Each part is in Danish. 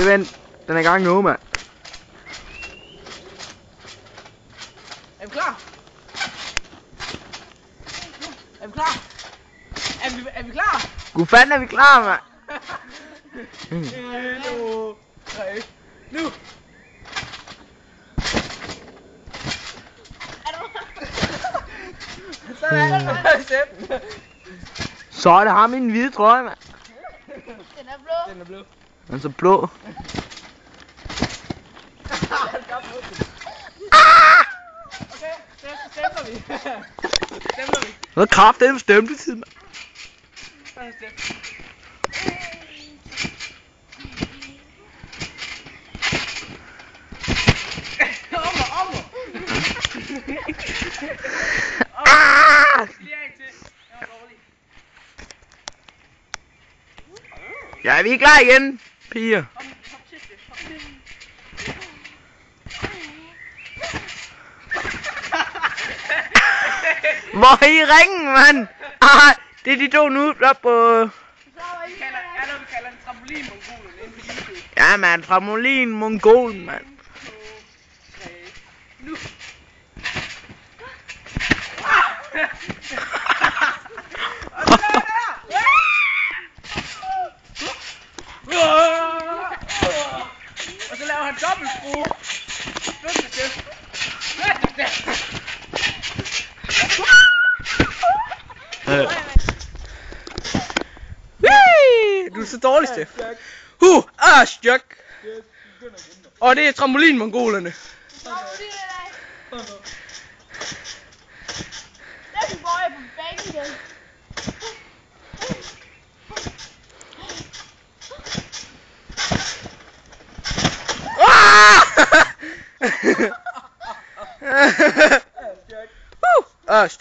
vent. Den er i gang nu, mand. Er vi klar? Er vi klar? Er vi klar? Gud fanden er vi klar, mand. 1, 2, 3, nu! Sådan er det. Så er det ham i den hvide trøje, mand. Den er blå. Den er blå. Den er så blå. Okay, stempler vi. Stempler vi. Hvad kraft er det for stempletid, mand? Ja, vi er klar igen, piger. Hvor er I ringen, mand? Ah, det er de to nu op på... Vi kalder en trampolin-mongolen inde på YouTube. Ja, mand, trampolin-mongolen, mand. 2, 3, nu! Og så laver han dobbeltskrue. Du er så dårlig, Steff. Jack. Og det er trampolin-mongolerne. Den går jeg på bænken.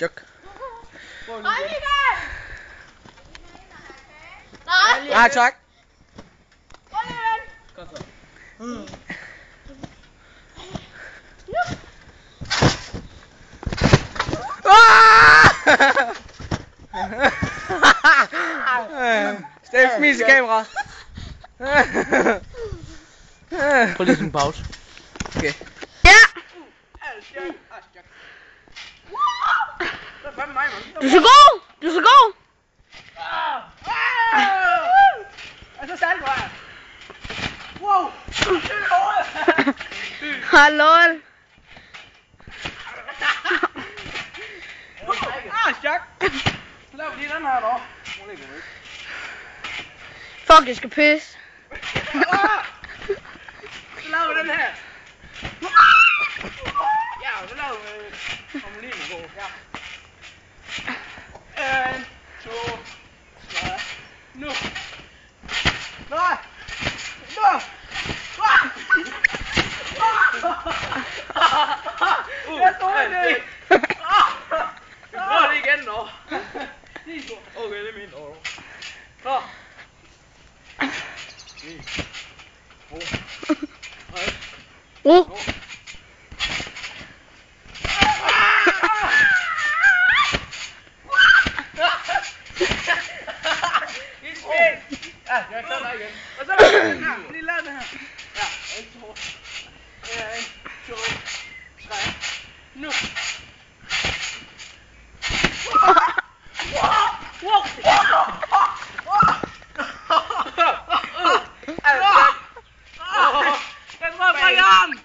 Jack. Hej, Michael! Nej! Ja, tak. Hvor er den? Kom så. Steff, smis i kameraet. Prøv lige sådan en pause. Okay. Ja! Du er så god! Du er så god! Og så salg her. Wow! Hallo! Jack! Så laver vi lige den her dog. Fuck, jeg skal pisse. Så laver vi den her. Ja, så laver vi formuleringen på. Ja. 1, 2, 3, nu! Nej! Nu! Jeg står i det! Vi prøver det igen nu. Okay, det er min år. Så. 1, 2, 3, Ja, jeg tager dig igen. Og så laver vi den her. Lige lav den her. Ja, 1, 2, 1, 2, 3, nu. Jeg tror, jeg brækker armen.